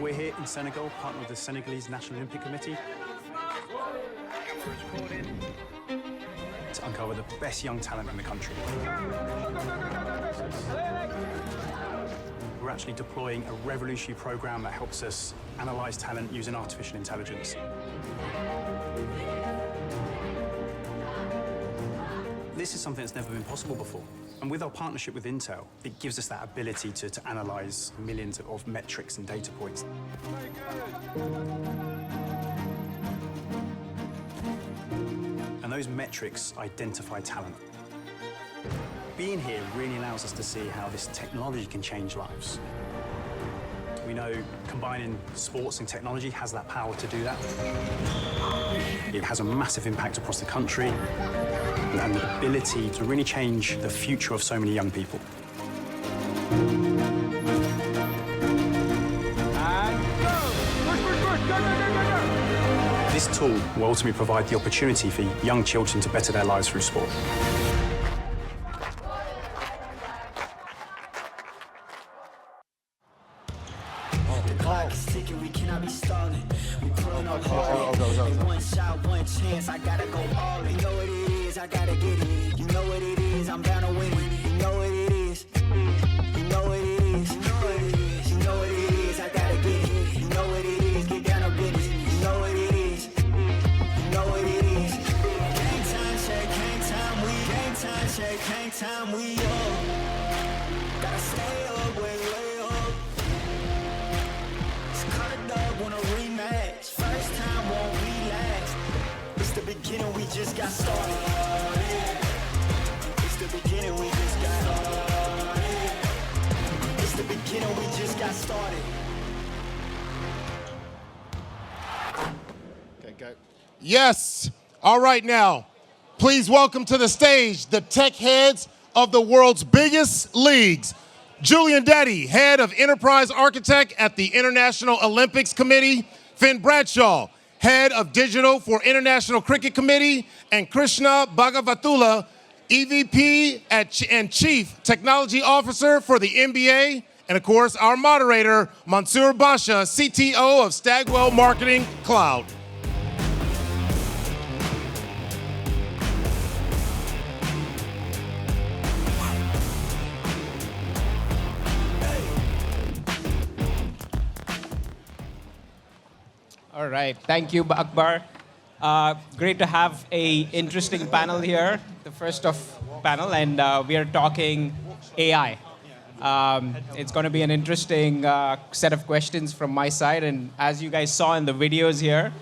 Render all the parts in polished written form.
We're here in Senegal, partnered with the Senegalese National Olympic Committee to uncover the best young talent in the country. We're actually deploying a revolutionary program that helps us analyze talent using artificial intelligence. This is something that's never been possible before. And with our partnership with Intel, it gives us that ability to analyze millions of metrics and data points. And those metrics identify talent. Being here really allows us to see how this technology can change lives. We know combining sports and technology has that power to do that. It has a massive impact across the country and the ability to really change the future of so many young people. This tool will ultimately provide the opportunity for young children to better their lives through sport. We cannot be stalling. We pulling up hard. One shot, one chance. I gotta go all in. You know what it is. I gotta get it. You know what it is. I'm bound to win it. You know what it is. You know what it is. You know what it is. You know what it is. I gotta get it. You know what it is. Get down on business. You know what it is. You know what it is. Hang time, shake, hang time, we hang time, shake, hang time, we up. Gotta stay up, way up. Want a rematch. First time won't be last. It's the beginning, we just got started. It's the beginning, we just got started. It's the beginning, we just got started. Okay, go. Yes. All right, now, please welcome to the stage the tech heads of the world's biggest leagues. Julian, head of enterprise architect at the International Olympics Committee, Finn Bradshaw, head of digital for International Cricket Committee, and Krishna Bhagavathula, EVP and Chief Technology Officer for the NBA, and of course, our moderator, Mansoor Basha, CTO of Stagwell Marketing Cloud. All right, thank you, Akbar. Great to have an interesting panel here, the first of panel, and we are talking AI. It's going to be an interesting set of questions from my side, and as you guys saw in the videos here,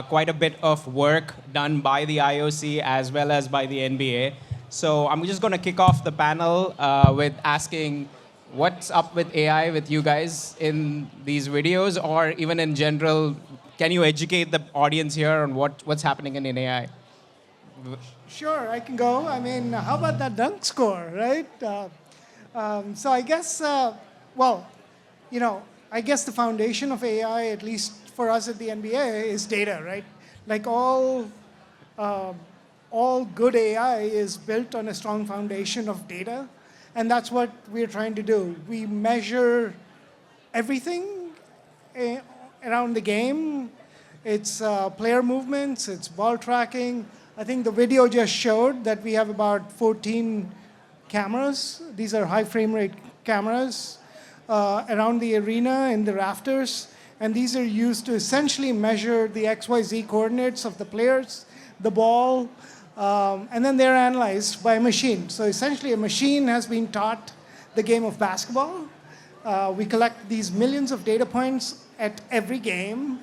quite a bit of work done by the IOC as well as by the NBA. So I'm just going to kick off the panel with asking, what's up with AI with you guys in these videos, or even in general? Can you educate the audience here on what's happening in AI? Sure, I can go. I mean, how about that dunk score, right? So I guess, well, you know, I guess the foundation of AI, at least for us at the NBA, is data, right? Like all good AI is built on a strong foundation of data, and that's what we're trying to do. We measure everything around the game. It's player movements, it's ball tracking. I think the video just showed that we have about 14 cameras. These are high frame rate cameras around the arena in the rafters. And these are used to essentially measure the XYZ coordinates of the players, the ball, and then they're analyzed by a machine. So essentially a machine has been taught the game of basketball. We collect these millions of data points at every game.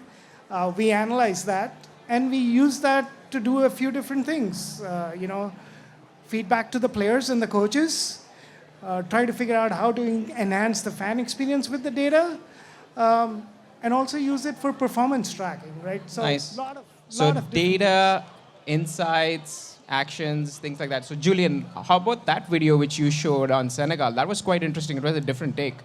We analyze that, and we use that to do a few different things. You know, feedback to the players and the coaches, try to figure out how to enhance the fan experience with the data, and also use it for performance tracking, right? So nice. lot of data, insights, actions, things like that. So Julian, how about that video which you showed on Senegal? That was quite interesting. It was a different take.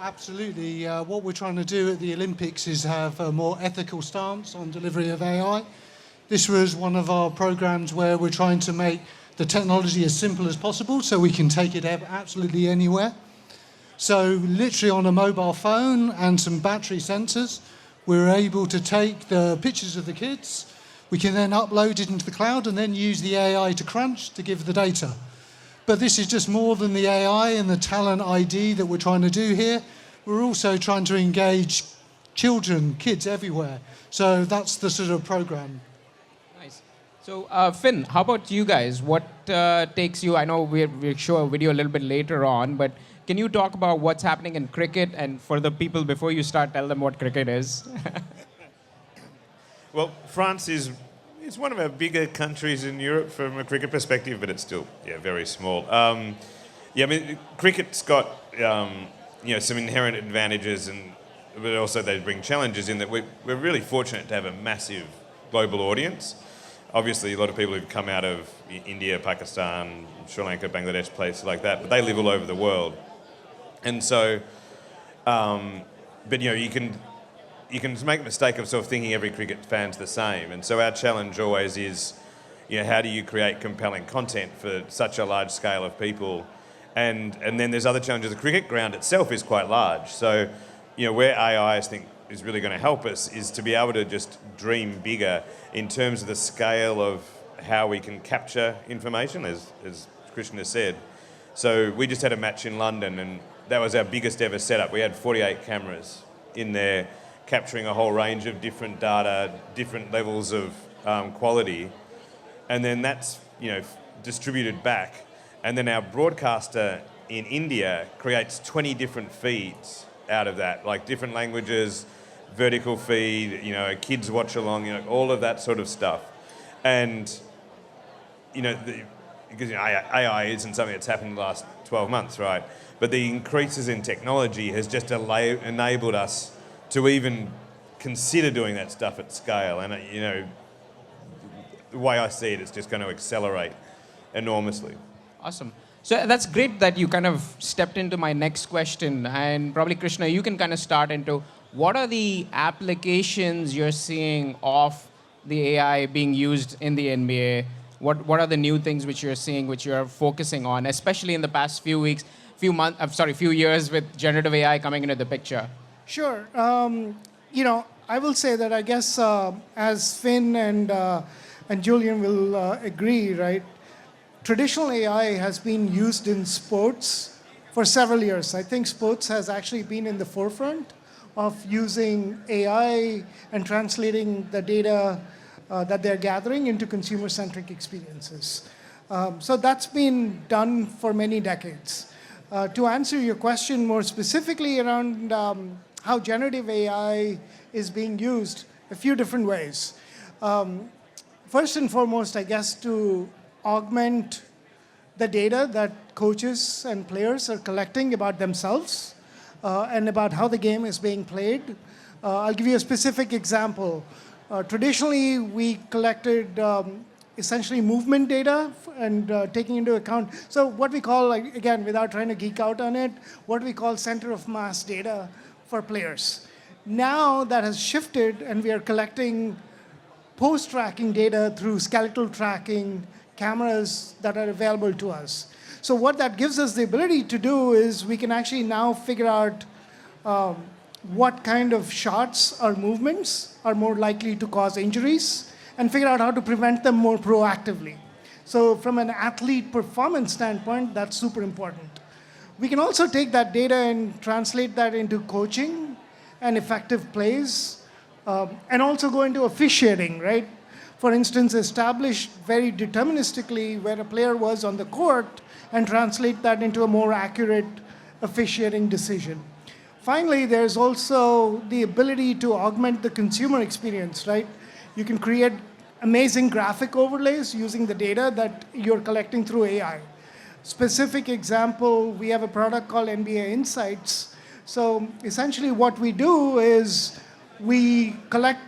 Absolutely. What we're trying to do at the Olympics is have a more ethical stance on delivery of AI. This was one of our programs where we're trying to make the technology as simple as possible so we can take it absolutely anywhere. So literally on a mobile phone and some battery sensors, we're able to take the pictures of the kids. We can then upload it into the cloud and then use the AI to crunch to give the data. But this is just more than the AI and the talent ID that we're trying to do here. We're also trying to engage children, kids everywhere. So that's the sort of program. Nice. So, Finn, how about you guys? What takes you? I know we'll show a video a little bit later on, but can you talk about what's happening in cricket? And for the people, before you start, tell them what cricket is. Well, France is one of our bigger countries in Europe from a cricket perspective, but it's still very small. I mean, cricket's got some inherent advantages, but also they bring challenges in that we're really fortunate to have a massive global audience. Obviously, a lot of people who've come out of India, Pakistan, Sri Lanka, Bangladesh, places like that, but they live all over the world. And so, but you can make the mistake of sort of thinking every cricket fan's the same. And so our challenge always is, how do you create compelling content for such a large scale of people? And then there's other challenges. The cricket ground itself is quite large. So, where AI, I think, is really going to help us is to be able to just dream bigger in terms of the scale of how we can capture information, as Krishna said. So we just had a match in London, and that was our biggest ever setup. We had 48 cameras in there, capturing a whole range of different data, different levels of quality, and then that's distributed back. And then our broadcaster in India creates 20 different feeds out of that, like different languages, vertical feed, kids watch along, all of that sort of stuff. And because AI isn't something that's happened in the last 12 months, right? But the increases in technology has just enabled us to even consider doing that stuff at scale. And, the way I see it, it's just going to accelerate enormously. Awesome. So that's great that you kind of stepped into my next question. And probably, Krishna, you can kind of start into what are the applications you're seeing of the AI being used in the NBA? What are the new things which you're seeing, which you're focusing on, especially in the past few years with generative AI coming into the picture? Sure. I will say that I guess as Finn and Julian will agree, right? Traditional AI has been used in sports for several years. I think sports has actually been in the forefront of using AI and translating the data that they're gathering into consumer-centric experiences. So that's been done for many decades. To answer your question more specifically around how generative AI is being used, a few different ways. First and foremost, I guess, to augment the data that coaches and players are collecting about themselves and about how the game is being played. I'll give you a specific example. Traditionally, we collected essentially movement data and taking into account, so what we call, again, without trying to geek out on it, what we call center of mass data for players. Now that has shifted, and we are collecting post-tracking data through skeletal tracking cameras that are available to us. So what that gives us the ability to do is we can actually now figure out what kind of shots or movements are more likely to cause injuries and figure out how to prevent them more proactively. So from an athlete performance standpoint, that's super important. We can also take that data and translate that into coaching and effective plays, and also go into officiating, right? For instance, establish very deterministically where a player was on the court and translate that into a more accurate officiating decision. Finally, there's also the ability to augment the consumer experience, right? You can create amazing graphic overlays using the data that you're collecting through AI. Specific example, we have a product called NBA Insights. So essentially what we do is we collect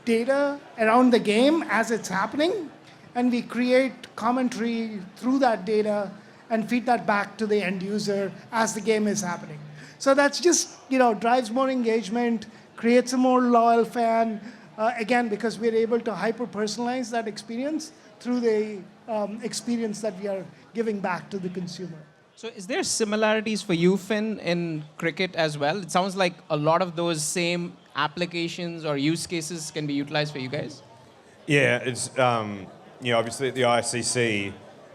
data around the game as it's happening, and we create commentary through that data and feed that back to the end user as the game is happening. So that's just, drives more engagement, creates a more loyal fan, again, because we're able to hyper-personalize that experience through the experience that we are giving back to the consumer. So is there similarities for you, Finn, in cricket as well? It sounds like a lot of those same applications or use cases can be utilized for you guys. Yeah, it's obviously at the ICC,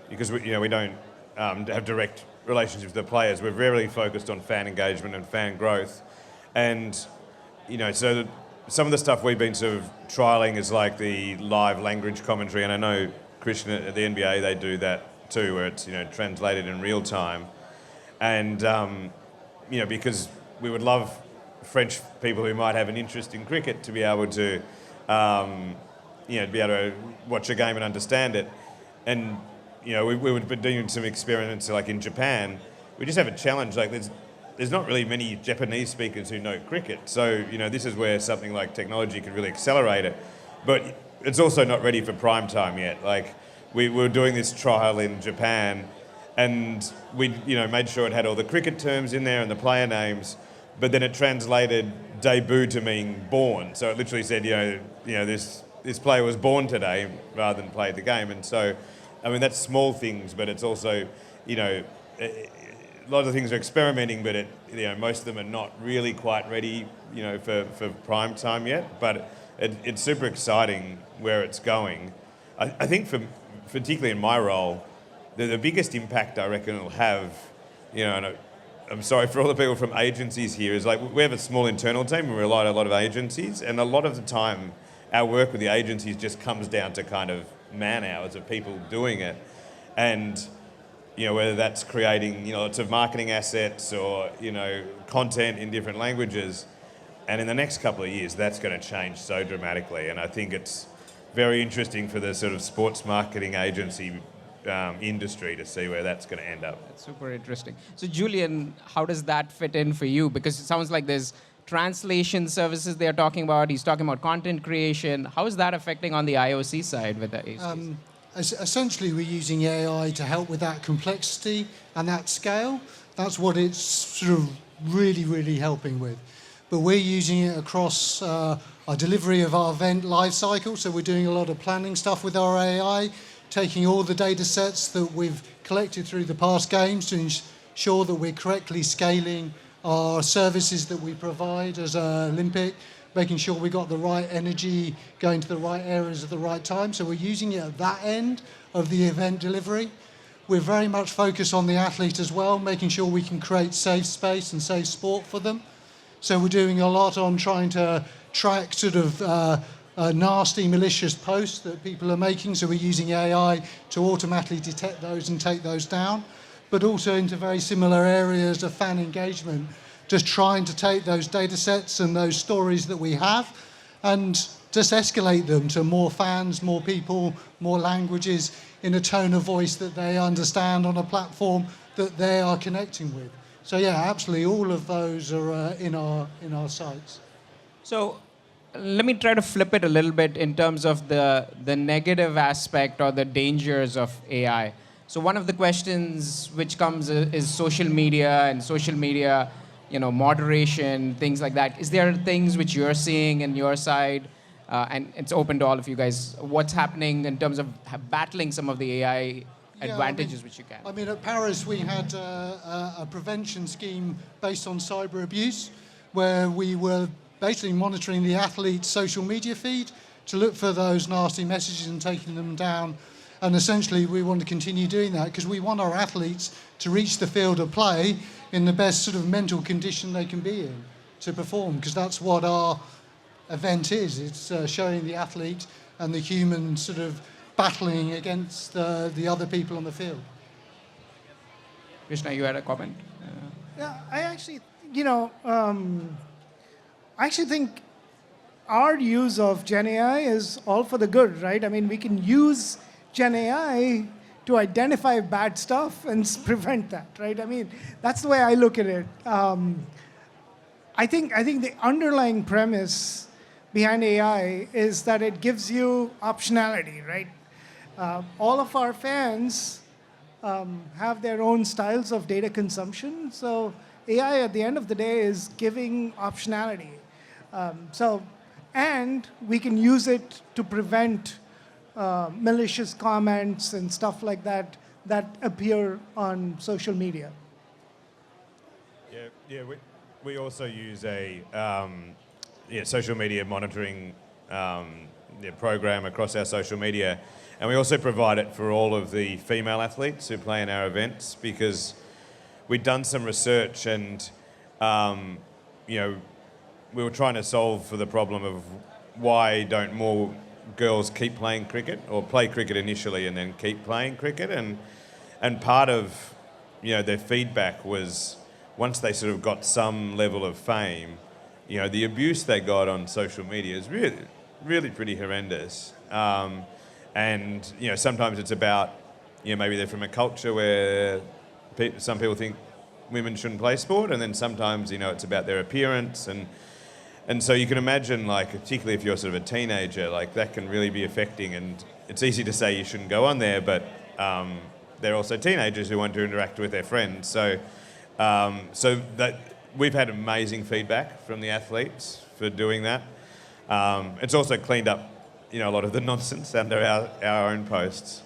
because we don't have direct relationships with the players. We're very focused on fan engagement and fan growth, and so some of the stuff we've been sort of trialing is like the live language commentary, and I know Krishna at the NBA they do that too, where it's translated in real time, and because we would love French people who might have an interest in cricket to be able to be able to watch a game and understand it, and we would be doing some experiments like in Japan. We just have a challenge like there's not really many Japanese speakers who know cricket, so this is where something like technology could really accelerate it, but it's also not ready for prime time yet. Like we were doing this trial in Japan, and we made sure it had all the cricket terms in there and the player names, but then it translated debut to mean born. So it literally said this player was born today rather than played the game. And so, I mean, that's small things, but it's also a lot of things are experimenting, but most of them are not really quite ready for prime time yet. But it's super exciting where it's going. I think particularly in my role, the biggest impact I reckon it'll have, and I'm sorry for all the people from agencies here, is like we have a small internal team and we rely on a lot of agencies, and a lot of the time our work with the agencies just comes down to kind of man hours of people doing it, and whether that's creating lots of marketing assets or content in different languages, and in the next couple of years that's going to change so dramatically, and I think it's very interesting for the sort of sports marketing agency industry to see where that's going to end up. That's super interesting. So Julian, how does that fit in for you? Because it sounds like there's translation services they're talking about. He's talking about content creation. How is that affecting on the IOC side with the ACs? Essentially, we're using AI to help with that complexity and that scale. That's what it's sort of really, really helping with. But we're using it across our delivery of our event life cycle. So we're doing a lot of planning stuff with our AI, taking all the data sets that we've collected through the past games to ensure that we're correctly scaling our services that we provide as an Olympic, making sure we got the right energy going to the right areas at the right time. So we're using it at that end of the event delivery. We're very much focused on the athlete as well, making sure we can create safe space and safe sport for them. So we're doing a lot on trying to track sort of nasty, malicious posts that people are making. So we're using AI to automatically detect those and take those down, but also into very similar areas of fan engagement, just trying to take those data sets and those stories that we have and just escalate them to more fans, more people, more languages in a tone of voice that they understand on a platform that they are connecting with. So yeah, absolutely, all of those are in our sites. So let me try to flip it a little bit in terms of the negative aspect or the dangers of AI. So one of the questions which comes is social media and social media, moderation, things like that. Is there things which you're seeing in your side, and it's open to all of you guys, what's happening in terms of battling some of the AI advantages which you can? I mean, at Paris we had a prevention scheme based on cyber abuse, where we were basically monitoring the athlete's social media feed to look for those nasty messages and taking them down. And essentially we want to continue doing that because we want our athletes to reach the field of play in the best sort of mental condition they can be in to perform, because that's what our event is. It's showing the athlete and the human sort of battling against the other people on the field. Krishna, you had a comment? Yeah, I actually, I actually think our use of Gen AI is all for the good, right? I mean, we can use Gen AI to identify bad stuff and prevent that, right? I mean, that's the way I look at it. I think the underlying premise behind AI is that it gives you optionality, right? All of our fans have their own styles of data consumption, so AI at the end of the day is giving optionality. And we can use it to prevent malicious comments and stuff like that that appear on social media. Yeah. We also use a social media monitoring program across our social media, and we also provide it for all of the female athletes who play in our events, because we'd done some research and we were trying to solve for the problem of why don't more girls keep playing cricket, or play cricket initially and then keep playing cricket, and part of their feedback was, once they sort of got some level of fame, the abuse they got on social media is really pretty horrendous. And sometimes it's about maybe they're from a culture where some people think women shouldn't play sport, and then sometimes it's about their appearance, and so you can imagine, like, particularly if you're sort of a teenager, like, that can really be affecting. And it's easy to say you shouldn't go on there, but they're also teenagers who want to interact with their friends. So that we've had amazing feedback from the athletes for doing that. It's also cleaned up, a lot of the nonsense under our own posts.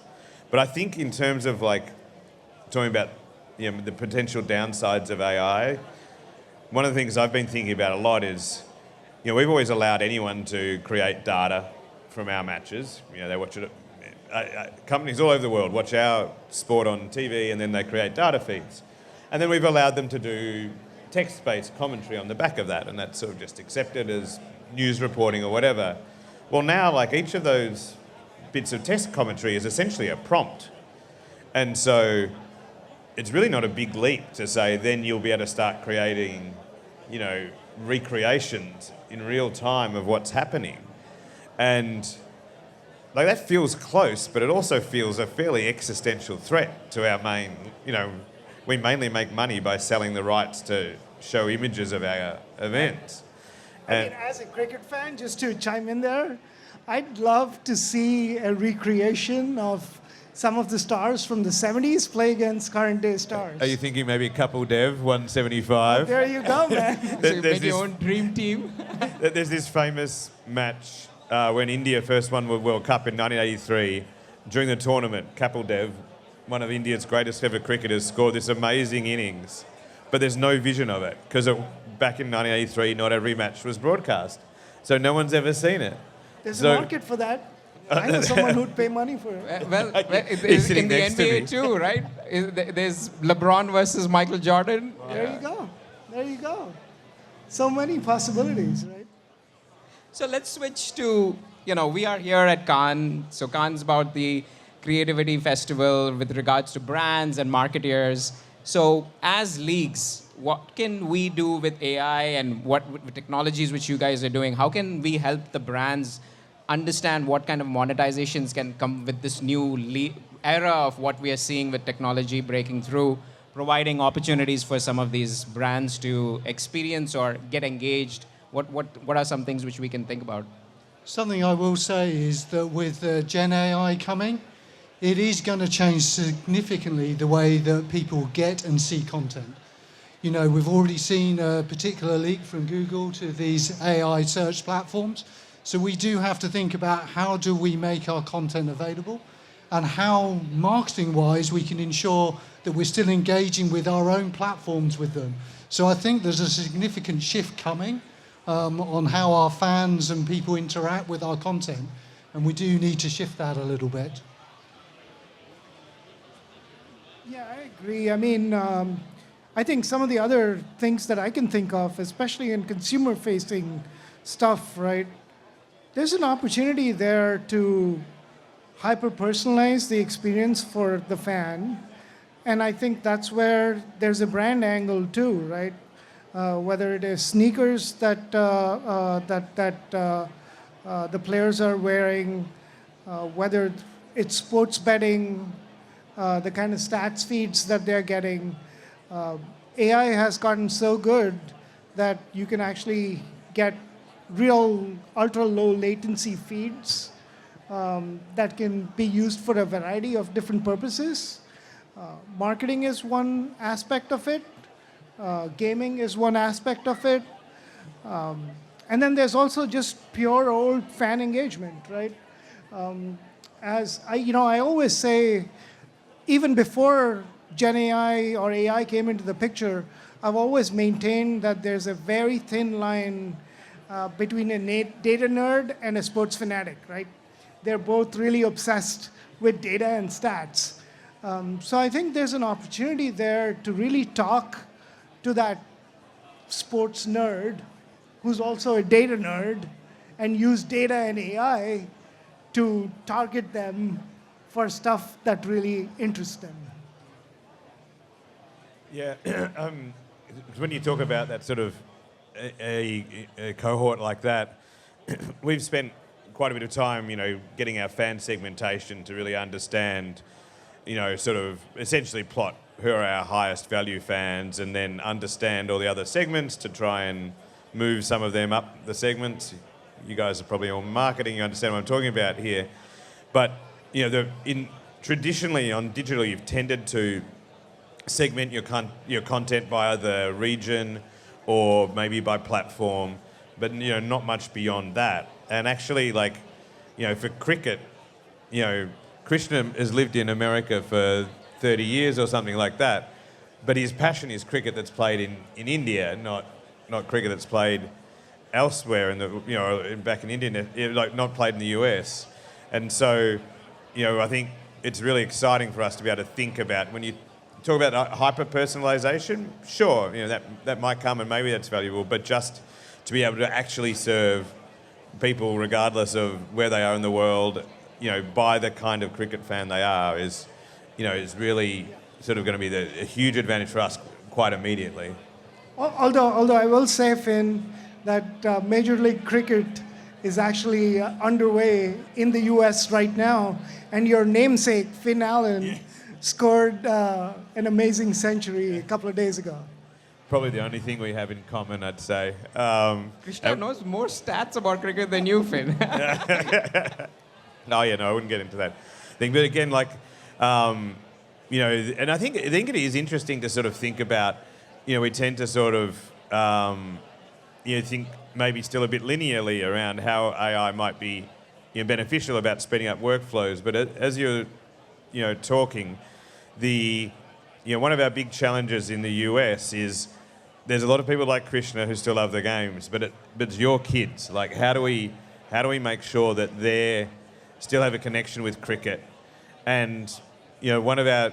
But I think in terms of, like, talking about the potential downsides of AI, one of the things I've been thinking about a lot is, we've always allowed anyone to create data from our matches. They watch it. Companies all over the world watch our sport on TV, and then they create data feeds. And then we've allowed them to do text-based commentary on the back of that, and that's sort of just accepted as news reporting or whatever. Well, now, like, each of those bits of text commentary is essentially a prompt. And so it's really not a big leap to say then you'll be able to start creating, recreations in real time of what's happening. And like, that feels close, but it also feels a fairly existential threat to our main, we mainly make money by selling the rights to show images of our events. As a cricket fan, just to chime in there, I'd love to see a recreation of some of the stars from the 70s play against current day stars. Are you thinking maybe Kapil Dev, 175? There you go, man. So you make your own dream team. There's this famous match when India first won the World Cup in 1983. During the tournament, Kapil Dev, one of India's greatest ever cricketers, scored this amazing innings, but there's no vision of it, because back in 1983, not every match was broadcast. So no one's ever seen it. There's a market for that. I know someone who'd pay money for it. Well, He's in sitting the next to me. NBA too, right? There's LeBron versus Michael Jordan. There you go. There you go. So many possibilities, right? So let's switch to, we are here at Cannes. So Cannes is about the creativity festival with regards to brands and marketeers. So as leagues, what can we do with AI and what with technologies which you guys are doing? How can we help the brands understand what kind of monetizations can come with this new era of what we are seeing with technology breaking through, providing opportunities for some of these brands to experience or get engaged? What are some things which we can think about? Something I will say is that with Gen AI coming, it is going to change significantly the way that people get and see content. We've already seen a particular leak from Google to these AI search platforms. So we do have to think about how do we make our content available, and how, marketing-wise, we can ensure that we're still engaging with our own platforms with them. So I think there's a significant shift coming on how our fans and people interact with our content, and we do need to shift that a little bit. Yeah, I agree. I think some of the other things that I can think of, especially in consumer-facing stuff, right? There's an opportunity there to hyper-personalize the experience for the fan, and I think that's where there's a brand angle too, right? Whether it is sneakers that the players are wearing, whether it's sports betting, the kind of stats feeds that they're getting. AI has gotten so good that you can actually get real ultra-low latency feeds that can be used for a variety of different purposes. Marketing is one aspect of it. Gaming is one aspect of it. And then there's also just pure old fan engagement, right? As I always say, even before Gen AI or AI came into the picture, I've always maintained that there's a very thin line between a data nerd and a sports fanatic, right? They're both really obsessed with data and stats. So I think there's an opportunity there to really talk to that sports nerd who's also a data nerd and use data and AI to target them for stuff that really interests them. Yeah, when you talk about that sort of a cohort like that, we've spent quite a bit of time, getting our fan segmentation to really understand, sort of essentially plot who are our highest value fans and then understand all the other segments to try and move some of them up the segments. You guys are probably all marketing, you understand what I'm talking about here. But, traditionally on digital, you've tended to segment your content by either region or maybe by platform, but not much beyond that. And actually, for cricket, Krishna has lived in America for 30 years or something like that, but his passion is cricket that's played in India, not cricket that's played elsewhere back in India, not played in the US. And so, I think it's really exciting for us to be able to think about when you talk about hyper-personalization, sure, that might come and maybe that's valuable, but just to be able to actually serve people regardless of where they are in the world, by the kind of cricket fan they are is really sort of going to be a huge advantage for us quite immediately. Although I will say, Finn, that Major League Cricket is actually underway in the US right now, and your namesake, Finn Allen, scored an amazing century a couple of days ago. Probably the only thing we have in common, I'd say. Krishna knows more stats about cricket than you, Finn. No, I wouldn't get into that thing. But again, and I think it is interesting to sort of think about, we tend to sort of, think maybe still a bit linearly around how AI might be beneficial about speeding up workflows. But as you're, talking, one of our big challenges in the US is there's a lot of people like Krishna who still love the games, but it's your kids. Like, how do we make sure that they still have a connection with cricket? And one of our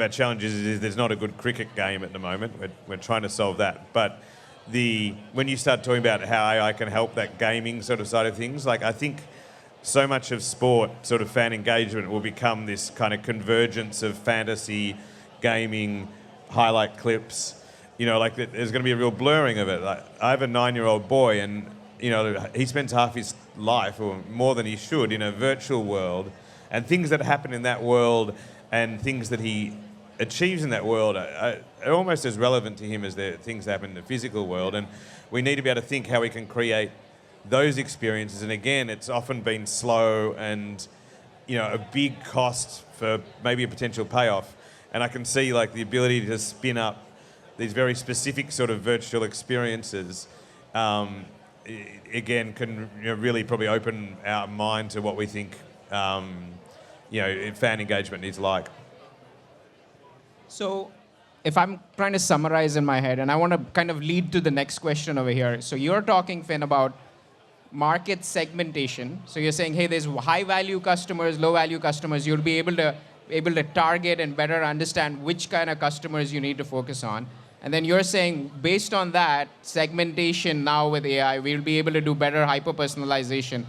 challenges is there's not a good cricket game at the moment. We're trying to solve that. But when you start talking about how AI can help that gaming sort of side of things, I think so much of sport, sort of fan engagement, will become this kind of convergence of fantasy, gaming, highlight clips. There's going to be a real blurring of it. I have a 9-year-old boy, and he spends half his life, or more than he should, in a virtual world, and things that happen in that world and things that he achieves in that world are almost as relevant to him as the things that happen in the physical world. And we need to be able to think how we can create those experiences. And again, it's often been slow and a big cost for maybe a potential payoff. And I can see the ability to spin up these very specific sort of virtual experiences, again, can really probably open our mind to what we think fan engagement is like. So if I'm trying to summarize in my head, and I want to kind of lead to the next question over here. So you're talking, Finn, about market segmentation. So you're saying, hey, there's high-value customers, low-value customers. You'll be able to target and better understand which kind of customers you need to focus on. And then you're saying, based on that segmentation now with AI, we'll be able to do better hyper-personalization.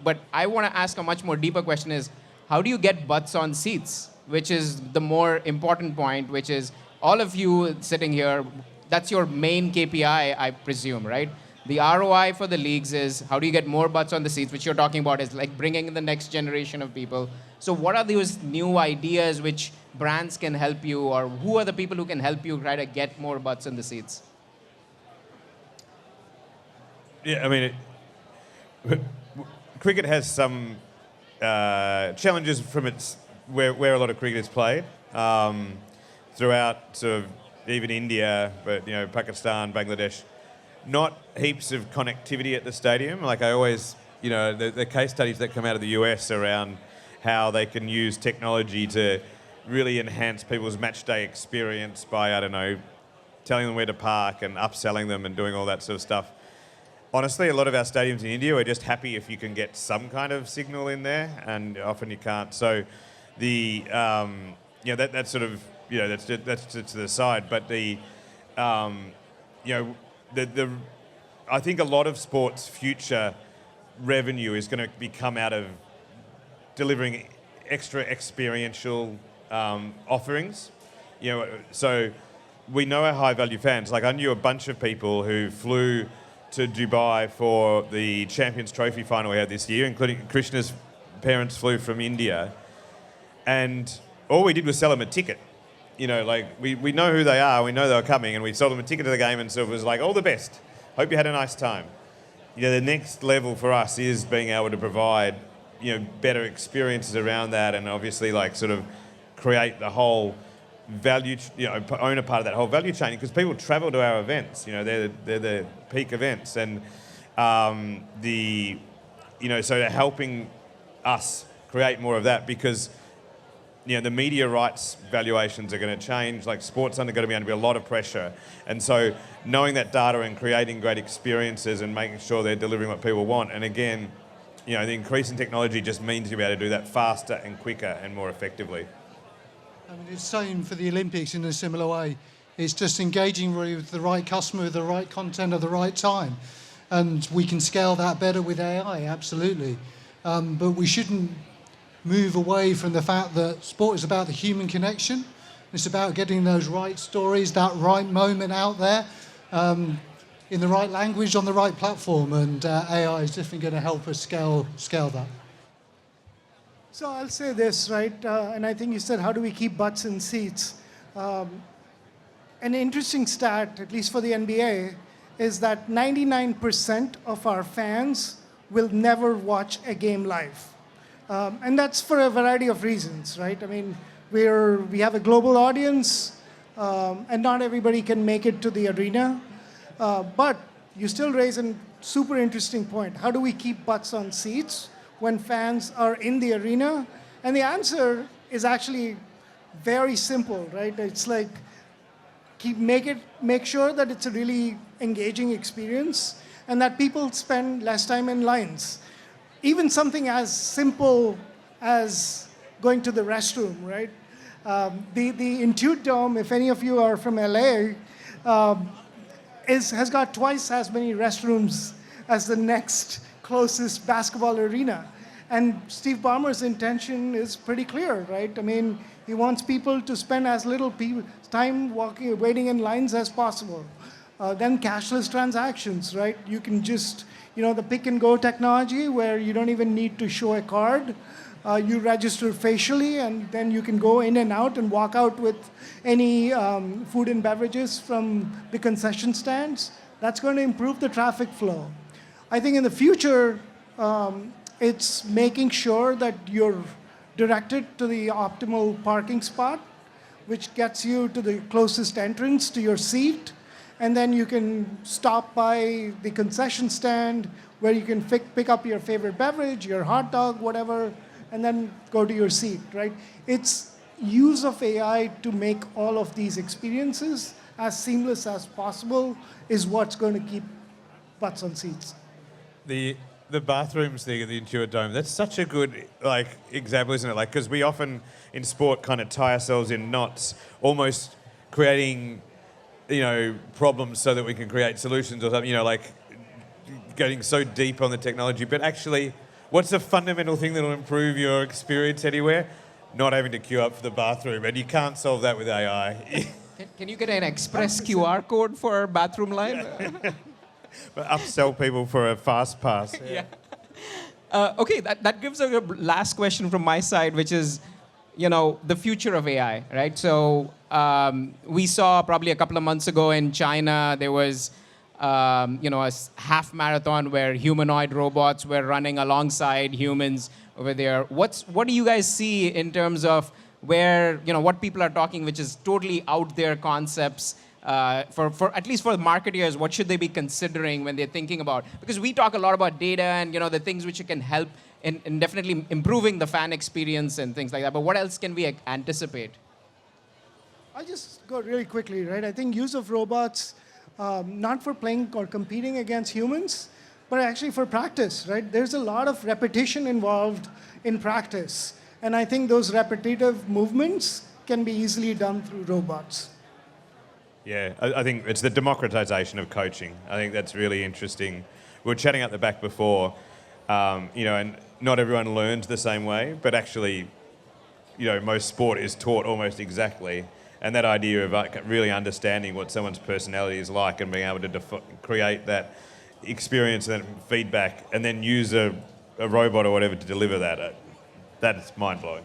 But I want to ask a much more deeper question is, how do you get butts on seats? Which is the more important point, which is all of you sitting here, that's your main KPI, I presume, right? The ROI for the leagues is how do you get more butts on the seats, which you're talking about is like bringing in the next generation of people. So what are those new ideas which brands can help you, or who are the people who can help you try to get more butts in the seats? Yeah, I mean, cricket has some challenges from where a lot of cricket is played throughout sort of even India, but Pakistan, Bangladesh. Not heaps of connectivity at the stadium. Like I always, the case studies that come out of the US around how they can use technology to really enhance people's match day experience by, I don't know, telling them where to park and upselling them and doing all that sort of stuff. Honestly, a lot of our stadiums in India are just happy if you can get some kind of signal in there, and often you can't. So the that's sort of that's to the side. But the I think a lot of sports' future revenue is going to come out of delivering extra experiential offerings. So we know our high-value fans. Like, I knew a bunch of people who flew to Dubai for the Champions Trophy final we had this year, including Krishna's parents flew from India, and all we did was sell them a ticket. We know who they are, we know they were coming, and we sold them a ticket to the game, and so it was like, all the best. Hope you had a nice time. The next level for us is being able to provide, better experiences around that, and obviously, sort of create the whole value, own a part of that whole value chain, because people travel to our events. They're the peak events, and so helping us create more of that, because the media rights valuations are going to change. Like, sports are going to be under a lot of pressure, and so knowing that data and creating great experiences and making sure they're delivering what people want. And again, the increase in technology just means you'll be able to do that faster and quicker and more effectively. I mean, it's the same for the Olympics in a similar way. It's just engaging with the right customer, with the right content at the right time. And we can scale that better with AI, absolutely. But we shouldn't move away from the fact that sport is about the human connection. It's about getting those right stories, that right moment out there, in the right language, on the right platform. And AI is definitely going to help us scale that. So I'll say this, right? And I think you said, how do we keep butts in seats? An interesting stat, at least for the NBA, is that 99% of our fans will never watch a game live. And that's for a variety of reasons, right? I mean, we have a global audience, and not everybody can make it to the arena. But you still raise a super interesting point. How do we keep butts on seats when fans are in the arena? And the answer is actually very simple, right? It's like, make sure that it's a really engaging experience and that people spend less time in lines. Even something as simple as going to the restroom, right? The Intuit Dome, if any of you are from LA, has got twice as many restrooms as the next closest basketball arena. And Steve Ballmer's intention is pretty clear, right? I mean, he wants people to spend as little time waiting in lines as possible. Then cashless transactions, right? You can just, the pick and go technology where you don't even need to show a card. You register facially, and then you can go in and out and walk out with any food and beverages from the concession stands. That's going to improve the traffic flow. I think in the future, it's making sure that you're directed to the optimal parking spot, which gets you to the closest entrance to your seat. And then you can stop by the concession stand where you can pick up your favorite beverage, your hot dog, whatever, and then go to your seat, right? It's use of AI to make all of these experiences as seamless as possible is what's going to keep butts on seats. The bathrooms thing at the Intuit Dome, that's such a good example, isn't it? Because we often in sport kind of tie ourselves in knots, almost creating problems so that we can create solutions or something, getting so deep on the technology. But actually, what's the fundamental thing that will improve your experience anywhere? Not having to queue up for the bathroom, and you can't solve that with AI. Can you get an express QR code for bathroom line? Upsell people for a fast pass. Yeah. Okay, that gives a last question from my side, which is, the future of AI, right? So we saw probably a couple of months ago in China, there was, a half marathon where humanoid robots were running alongside humans over there. What do you guys see in terms of where, what people are talking, which is totally out there concepts? For at least for the marketeers, what should they be considering when they're thinking about? Because we talk a lot about data and the things which you can help in definitely improving the fan experience and things like that. But what else can we anticipate? I'll just go really quickly, right? I think use of robots, not for playing or competing against humans, but actually for practice, right? There's a lot of repetition involved in practice. And I think those repetitive movements can be easily done through robots. Yeah, I think it's the democratization of coaching. I think that's really interesting. We were chatting at the back before, and not everyone learns the same way, but actually, most sport is taught almost exactly. And that idea of really understanding what someone's personality is like and being able to create that experience and that feedback and then use a robot or whatever to deliver that, that's mind-blowing.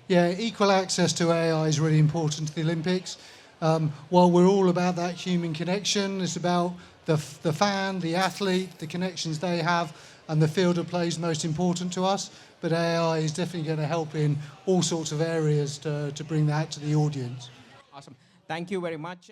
Yeah, equal access to AI is really important to the Olympics. While we're all about that human connection, it's about the fan, the athlete, the connections they have, and the field of play is most important to us. But AI is definitely going to help in all sorts of areas to bring that to the audience. Awesome. Thank you very much.